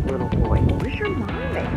little boy. Where's your mommy?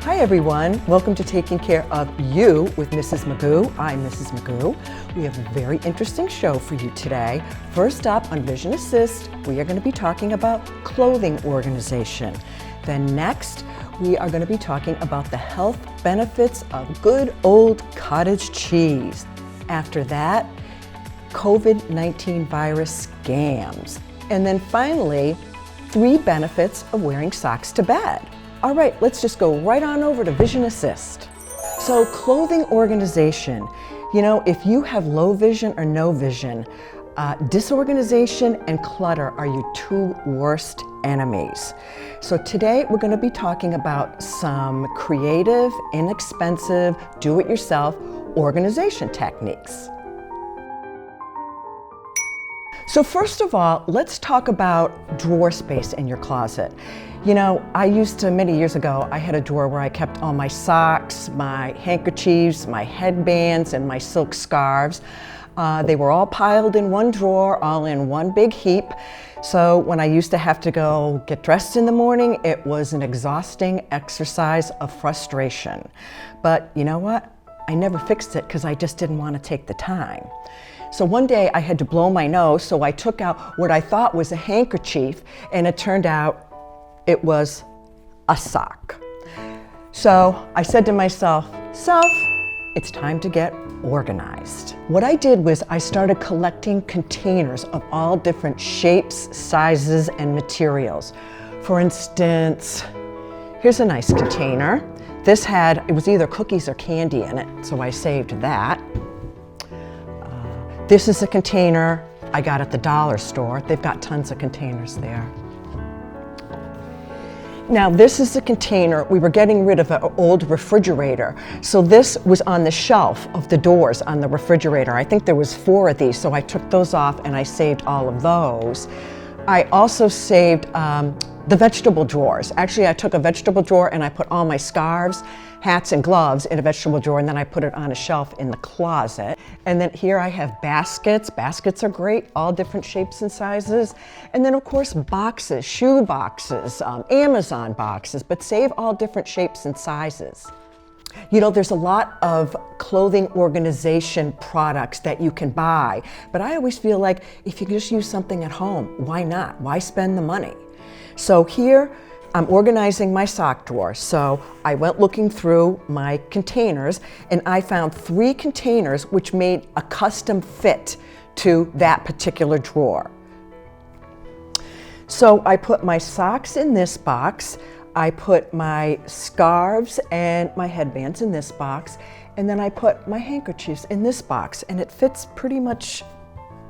Hi everyone, welcome to Taking Care of You with Mrs. Magoo. I'm Mrs. Magoo. We have a very interesting show for you today. First up on Vision Assist, we are going to be talking about clothing organization. Then next, we are going to be talking about the health benefits of good old cottage cheese. After that, COVID-19 virus scams. And then finally, 3 benefits of wearing socks to bed. All right, let's just go right on over to Vision Assist. So clothing organization, you know, if you have low vision or no vision, disorganization and clutter are your 2 worst enemies. So today we're going to be talking about some creative, inexpensive, do-it-yourself organization techniques. So first of all, let's talk about drawer space in your closet. You know, many years ago, I had a drawer where I kept all my socks, my handkerchiefs, my headbands, and my silk scarves. They were all piled in one drawer, all in one big heap. So when I used to have to go get dressed in the morning, it was an exhausting exercise of frustration. But you know what? I never fixed it because I just didn't want to take the time. So one day I had to blow my nose, so I took out what I thought was a handkerchief, and it turned out it was a sock. So I said to myself, it's time to get organized. What I did was I started collecting containers of all different shapes, sizes, and materials. For instance, here's a nice container. It was either cookies or candy in it, so I saved that. This is a container I got at the dollar store. They've got tons of containers there. Now this is a container, we were getting rid of an old refrigerator. So this was on the shelf of the doors on the refrigerator. I think there was 4 of these, so I took those off and I saved all of those. I also saved the vegetable drawers. Actually, I took a vegetable drawer and I put all my scarves, hats, and gloves in a vegetable drawer, and then I put it on a shelf in the closet. And then here I have baskets. Baskets are great, all different shapes and sizes. And then of course boxes, shoe boxes, Amazon boxes, but save all different shapes and sizes. You know, there's a lot of clothing organization products that you can buy, but I always feel like if you just use something at home, why not? Why spend the money? So here, I'm organizing my sock drawer. So I went looking through my containers and I found 3 containers which made a custom fit to that particular drawer. So I put my socks in this box, I put my scarves and my headbands in this box, and then I put my handkerchiefs in this box, and it fits pretty much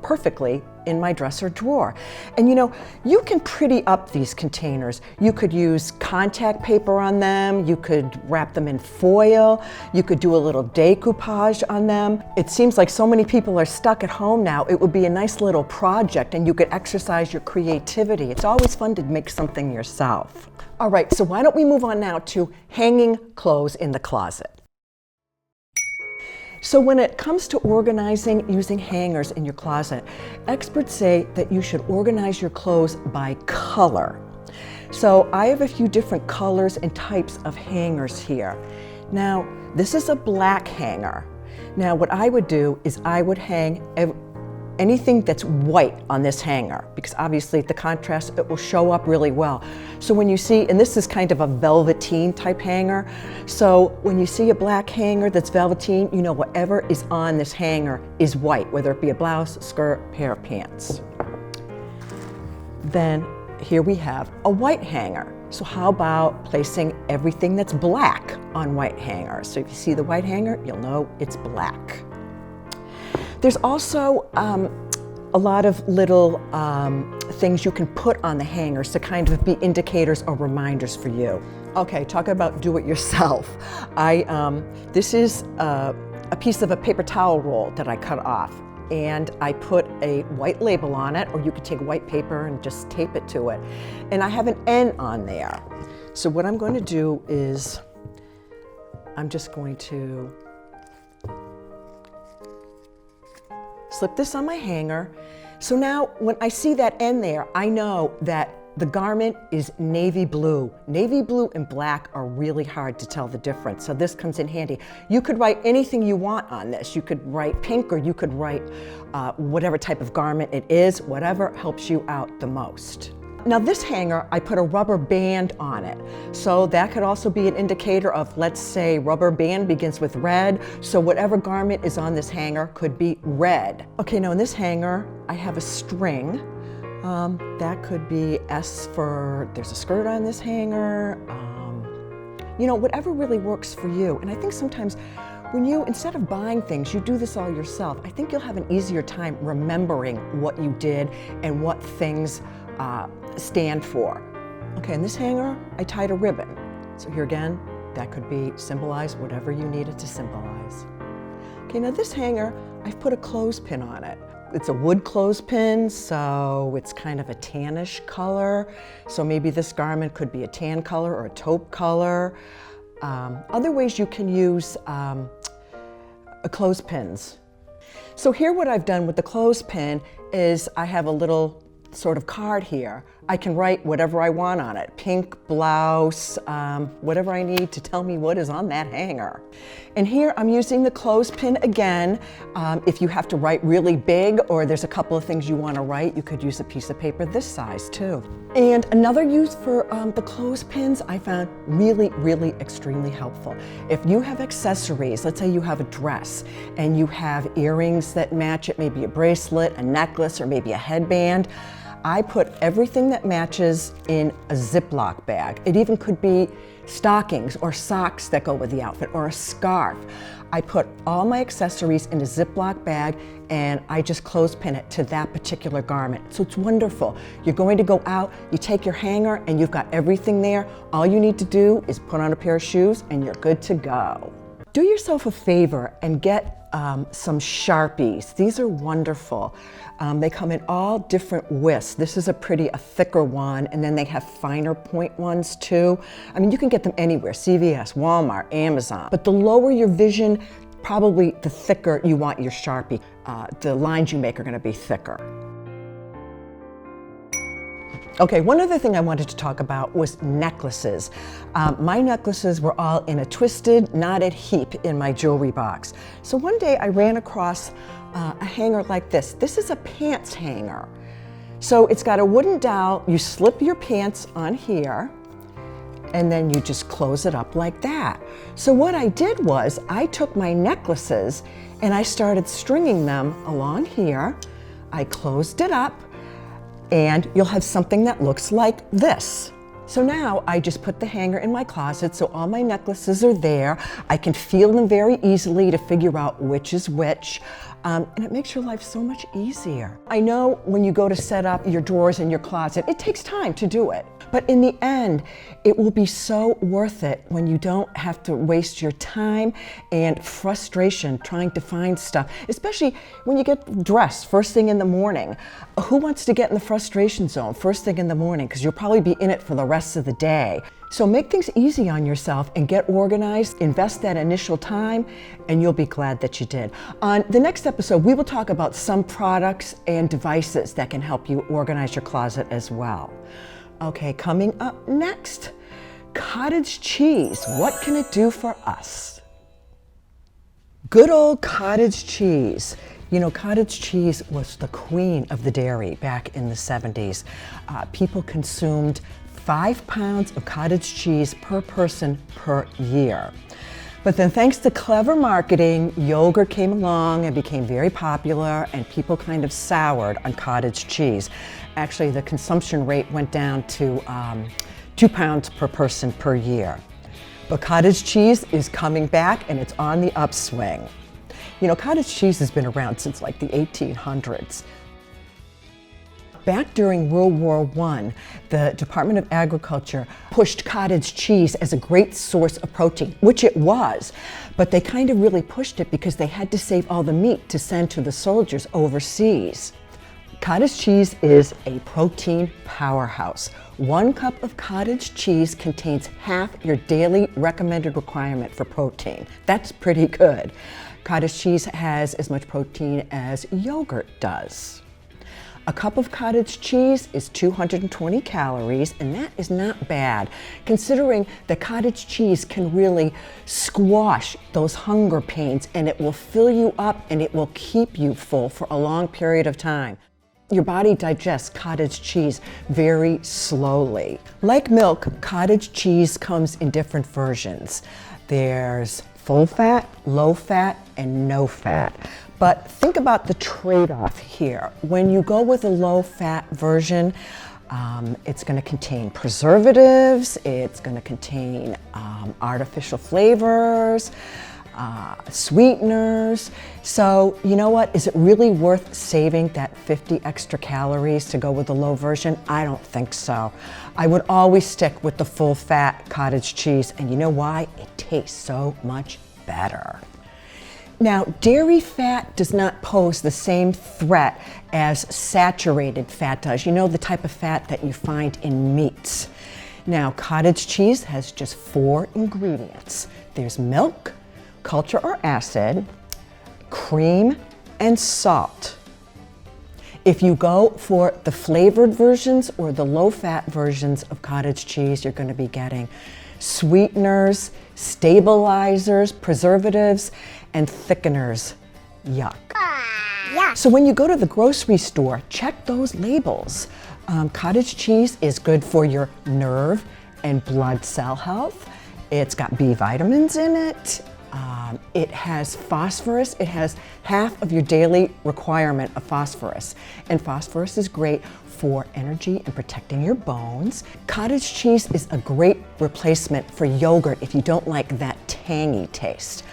perfectly in my dresser drawer. And you know, you can pretty up these containers. You could use contact paper on them, you could wrap them in foil, you could do a little decoupage on them. It seems like so many people are stuck at home now. It would be a nice little project and you could exercise your creativity. It's always fun to make something yourself. All right, so why don't we move on now to hanging clothes in the closet. So when it comes to organizing using hangers in your closet, experts say that you should organize your clothes by color. So I have a few different colors and types of hangers here. Now, this is a black hanger. Now, what I would do is I would hang anything that's white on this hanger, because obviously the contrast, it will show up really well. So when you see, and this is kind of a velveteen type hanger, so when you see a black hanger that's velveteen, you know whatever is on this hanger is white, whether it be a blouse, skirt, pair of pants. Then here we have a white hanger. So how about placing everything that's black on white hangers? So if you see the white hanger, you'll know it's black. There's also a lot of little things you can put on the hangers to kind of be indicators or reminders for you. Okay, talk about do it yourself. This is a piece of a paper towel roll that I cut off, and I put a white label on it, or you could take white paper and just tape it to it. And I have an N on there. So what I'm going to do is I'm just going to slip this on my hanger. So now when I see that N there, I know that the garment is navy blue. Navy blue and black are really hard to tell the difference, so this comes in handy. You could write anything you want on this. You could write pink, or you could write whatever type of garment it is, whatever helps you out the most. Now this hanger, I put a rubber band on it. So that could also be an indicator of, let's say, rubber band begins with red. So whatever garment is on this hanger could be red. Okay, now in this hanger, I have a string. That could be S for, there's a skirt on this hanger. You know, whatever really works for you. And I think sometimes when you, instead of buying things, you do this all yourself, I think you'll have an easier time remembering what you did and what things stand for. Okay, in this hanger, I tied a ribbon. So here again, that could be symbolize whatever you need it to symbolize. Okay, now this hanger, I've put a clothespin on it. It's a wood clothespin, so it's kind of a tannish color. So maybe this garment could be a tan color or a taupe color. Other ways you can use clothespins. So here what I've done with the clothespin is I have a little sort of card here. I can write whatever I want on it, pink blouse, whatever I need to tell me what is on that hanger. And here I'm using the clothespin again. If you have to write really big, or there's a couple of things you want to write, you could use a piece of paper this size too. And another use for the clothespins I found really, really extremely helpful. If you have accessories, let's say you have a dress and you have earrings that match it, maybe a bracelet, a necklace, or maybe a headband, I put everything that matches in a Ziploc bag. It even could be stockings or socks that go with the outfit, or a scarf. I put all my accessories in a Ziploc bag and I just clothespin it to that particular garment. So it's wonderful. You're going to go out, you take your hanger and you've got everything there. All you need to do is put on a pair of shoes and you're good to go. Do yourself a favor and get some Sharpies. These are wonderful. They come in all different widths. This is a thicker one, and then they have finer point ones too. I mean, you can get them anywhere, CVS, Walmart, Amazon. But the lower your vision, probably the thicker you want your Sharpie. The lines you make are gonna be thicker. Okay, one other thing I wanted to talk about was necklaces. My necklaces were all in a twisted, knotted heap in my jewelry box. So one day I ran across a hanger like this. This is a pants hanger. So it's got a wooden dowel. You slip your pants on here, and then you just close it up like that. So what I did was I took my necklaces and I started stringing them along here. I closed it up, and you'll have something that looks like this. So now I just put the hanger in my closet, so all my necklaces are there. I can feel them very easily to figure out which is which, and it makes your life so much easier. I know when you go to set up your drawers in your closet, it takes time to do it. But in the end, it will be so worth it when you don't have to waste your time and frustration trying to find stuff, especially when you get dressed first thing in the morning. Who wants to get in the frustration zone first thing in the morning? Because you'll probably be in it for the rest of the day. So make things easy on yourself and get organized, invest that initial time, and you'll be glad that you did. On the next episode, we will talk about some products and devices that can help you organize your closet as well. Okay, coming up next, cottage cheese. What can it do for us? Good old cottage cheese. You know, cottage cheese was the queen of the dairy back in the 70s. People consumed 5 pounds of cottage cheese per person per year. But then thanks to clever marketing, yogurt came along and became very popular, and people kind of soured on cottage cheese. Actually, the consumption rate went down to 2 pounds per person per year. But cottage cheese is coming back and it's on the upswing. You know, cottage cheese has been around since like the 1800s. Back during World War I, the Department of Agriculture pushed cottage cheese as a great source of protein, which it was, but they kind of really pushed it because they had to save all the meat to send to the soldiers overseas. Cottage cheese is a protein powerhouse. 1 cup of cottage cheese contains half your daily recommended requirement for protein. That's pretty good. Cottage cheese has as much protein as yogurt does. A cup of cottage cheese is 220 calories, and that is not bad, considering that cottage cheese can really squash those hunger pains, and it will fill you up and it will keep you full for a long period of time. Your body digests cottage cheese very slowly. Like milk, cottage cheese comes in different versions. There's full fat, low fat, and no fat. But think about the trade-off here. When you go with a low-fat version, it's going to contain preservatives, it's going to contain artificial flavors, sweeteners. So you know what? Is it really worth saving that 50 extra calories to go with the low version? I don't think so. I would always stick with the full-fat cottage cheese, and you know why? It tastes so much better. Now, dairy fat does not pose the same threat as saturated fat does. You know, the type of fat that you find in meats. Now, cottage cheese has just 4 ingredients. There's milk, culture or acid, cream, and salt. If you go for the flavored versions or the low-fat versions of cottage cheese, you're going to be getting sweeteners, stabilizers, preservatives, and thickeners. Yuck. Yuck. So when you go to the grocery store, check those labels. Cottage cheese is good for your nerve and blood cell health. It's got B vitamins in it. It has phosphorus. It has half of your daily requirement of phosphorus. And phosphorus is great for energy and protecting your bones. Cottage cheese is a great replacement for yogurt if you don't like that tangy taste.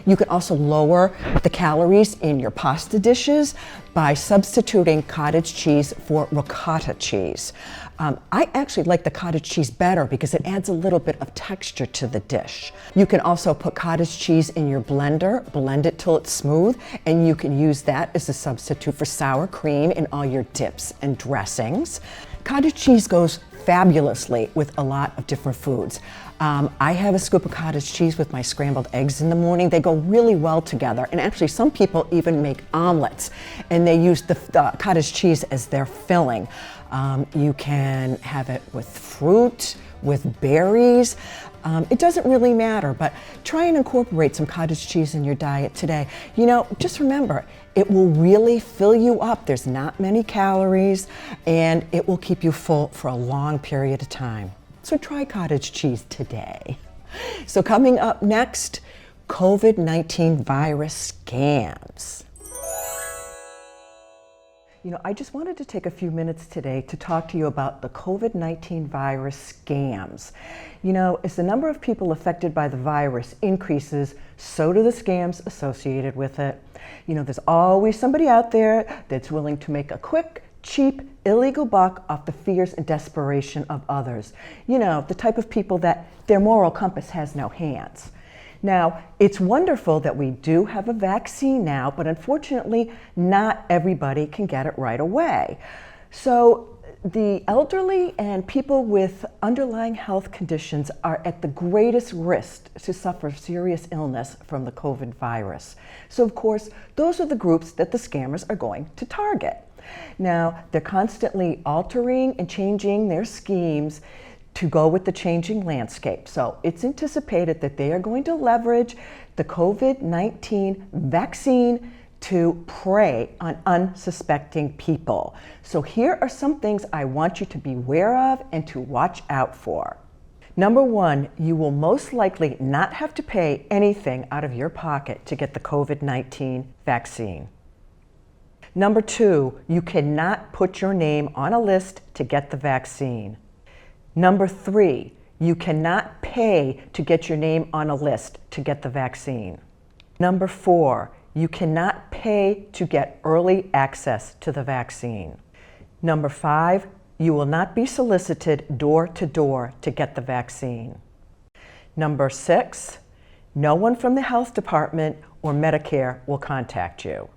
You can also lower the calories in your pasta dishes by substituting cottage cheese for ricotta cheese. I actually like the cottage cheese better because it adds a little bit of texture to the dish. You can also put cottage cheese in your blender, blend it till it's smooth, and you can use that as a substitute for sour cream in all your dips and dressings. Cottage cheese goes fabulously with a lot of different foods. I have a scoop of cottage cheese with my scrambled eggs in the morning. They go really well together, and actually some people even make omelets and they use the cottage cheese as their filling. You can have it with fruit, with berries. It doesn't really matter, but try and incorporate some cottage cheese in your diet today. You know, just remember, it will really fill you up. There's not many calories, and it will keep you full for a long period of time. So try cottage cheese today. So coming up next, COVID-19 virus scams. You know, I just wanted to take a few minutes today to talk to you about the COVID-19 virus scams. You know, as the number of people affected by the virus increases, so do the scams associated with it. You know, there's always somebody out there that's willing to make a quick, cheap, illegal buck off the fears and desperation of others. You know, the type of people that their moral compass has no hands. Now, it's wonderful that we do have a vaccine now, but unfortunately, not everybody can get it right away. So the elderly and people with underlying health conditions are at the greatest risk to suffer serious illness from the COVID virus. So of course, those are the groups that the scammers are going to target. Now, they're constantly altering and changing their schemes to go with the changing landscape. So it's anticipated that they are going to leverage the COVID-19 vaccine to prey on unsuspecting people. So here are some things I want you to be aware of and to watch out for. Number 1, you will most likely not have to pay anything out of your pocket to get the COVID-19 vaccine. Number 2, you cannot put your name on a list to get the vaccine. Number 3, you cannot pay to get your name on a list to get the vaccine. Number 4, you cannot pay to get early access to the vaccine. Number 5, you will not be solicited door to door to get the vaccine. Number 6, no one from the health department or Medicare will contact you.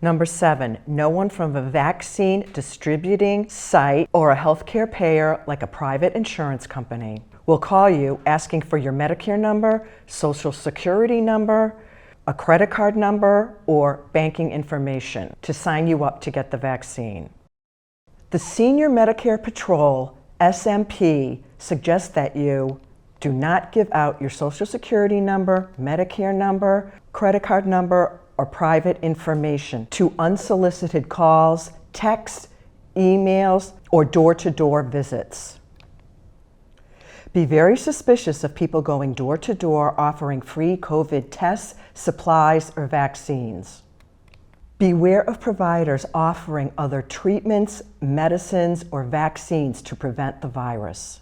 Number 7, no one from a vaccine distributing site or a healthcare payer like a private insurance company will call you asking for your Medicare number, Social Security number, a credit card number, or banking information to sign you up to get the vaccine. The Senior Medicare Patrol, SMP, suggests that you do not give out your Social Security number, Medicare number, credit card number, or private information to unsolicited calls, texts, emails, or door-to-door visits. Be very suspicious of people going door to door offering free COVID tests, supplies, or vaccines. Beware of providers offering other treatments, medicines, or vaccines to prevent the virus.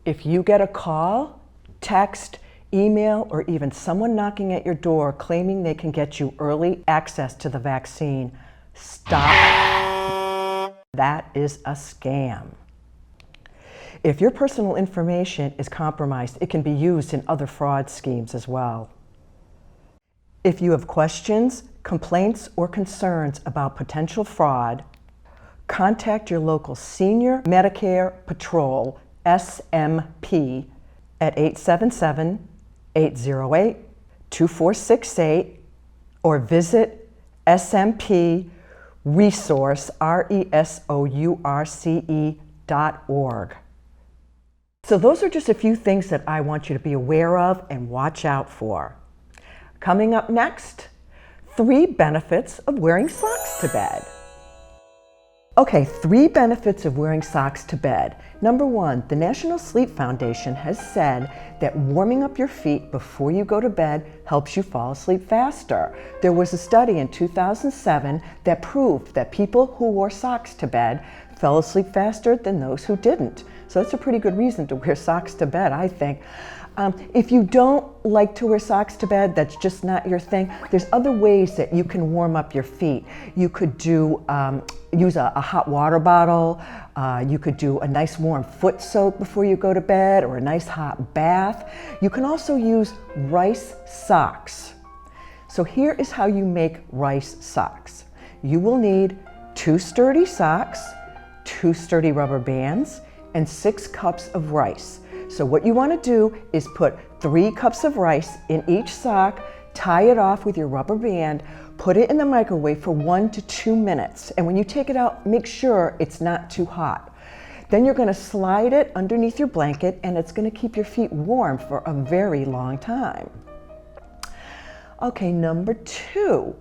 If you get a call, text, email, or even someone knocking at your door claiming they can get you early access to the vaccine, stop. That is a scam. If your personal information is compromised, it can be used in other fraud schemes as well. If you have questions, complaints, or concerns about potential fraud, contact your local Senior Medicare Patrol, SMP, at 877-808-2468 or visit SMP Resource, resource.org. So those are just a few things that I want you to be aware of and watch out for. Coming up next, 3 benefits of wearing socks to bed. Okay, 3 benefits of wearing socks to bed. Number 1, the National Sleep Foundation has said that warming up your feet before you go to bed helps you fall asleep faster. There was a study in 2007 that proved that people who wore socks to bed fell asleep faster than those who didn't. So that's a pretty good reason to wear socks to bed, I think. If you don't like to wear socks to bed, that's just not your thing, there's other ways that you can warm up your feet. You could use a hot water bottle. You could do a nice warm foot soak before you go to bed, or a nice hot bath. You can also use rice socks. So here is how you make rice socks. You will need 2 sturdy socks, 2 sturdy rubber bands, and 6 cups of rice. So what you want to do is put 3 cups of rice in each sock, tie it off with your rubber band, put it in the microwave for 1 to 2 minutes. And when you take it out, make sure it's not too hot. Then you're going to slide it underneath your blanket, and it's going to keep your feet warm for a very long time. Okay, number 2,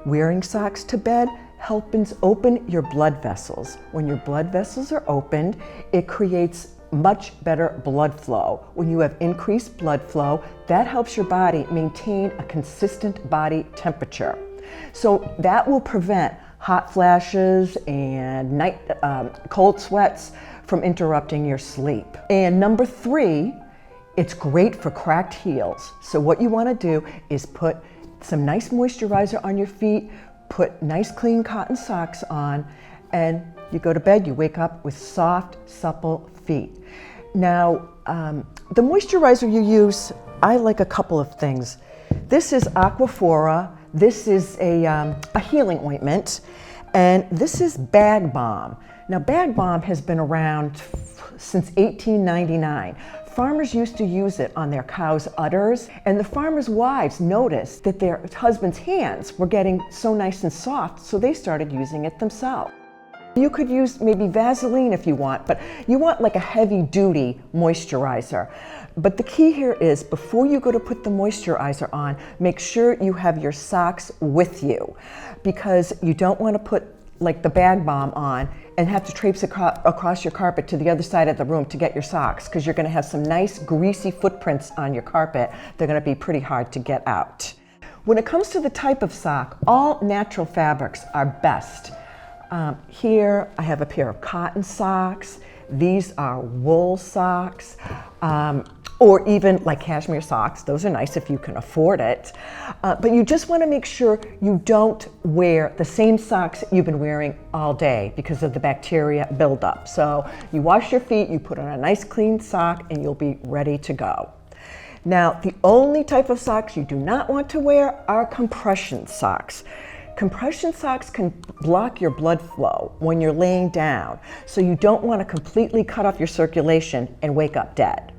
wearing socks to bed helps open your blood vessels. When your blood vessels are opened, it creates much better blood flow. When you have increased blood flow, that helps your body maintain a consistent body temperature. So that will prevent hot flashes and cold sweats from interrupting your sleep. And number 3, it's great for cracked heels. So what you want to do is put some nice moisturizer on your feet, put nice clean cotton socks on, and you go to bed, you wake up with soft, supple feet. Now, the moisturizer you use, I like a couple of things. This is Aquaphora. This is a healing ointment, and this is Bag Balm. Now, Bag Balm has been around since 1899. Farmers used to use it on their cows' udders, and the farmers' wives noticed that their husbands' hands were getting so nice and soft, so they started using it themselves. You could use maybe Vaseline if you want, but you want like a heavy-duty moisturizer. But the key here is, before you go to put the moisturizer on, make sure you have your socks with you, because you don't want to put like the Bag Balm on and have to traipse across your carpet to the other side of the room to get your socks, because you're going to have some nice greasy footprints on your carpet. They're going to be pretty hard to get out. When it comes to the type of sock, all natural fabrics are best. Here I have a pair of cotton socks. These are wool socks, or even like cashmere socks. Those are nice if you can afford it. But you just want to make sure you don't wear the same socks you've been wearing all day because of the bacteria buildup. So you wash your feet, you put on a nice clean sock, and you'll be ready to go. Now, the only type of socks you do not want to wear are compression socks. Compression socks can block your blood flow when you're laying down, so you don't want to completely cut off your circulation and wake up dead.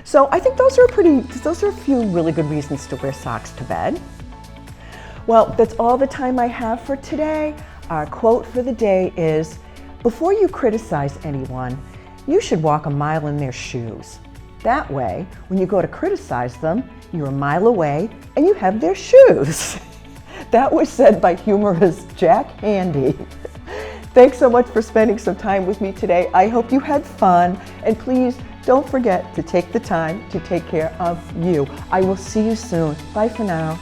So I think those are a few really good reasons to wear socks to bed. Well, that's all the time I have for today. Our quote for the day is, "Before you criticize anyone, you should walk a mile in their shoes. That way, when you go to criticize them, you're a mile away and you have their shoes." That was said by humorist Jack Handy. Thanks so much for spending some time with me today. I hope you had fun, and please don't forget to take the time to take care of you. I will see you soon. Bye for now.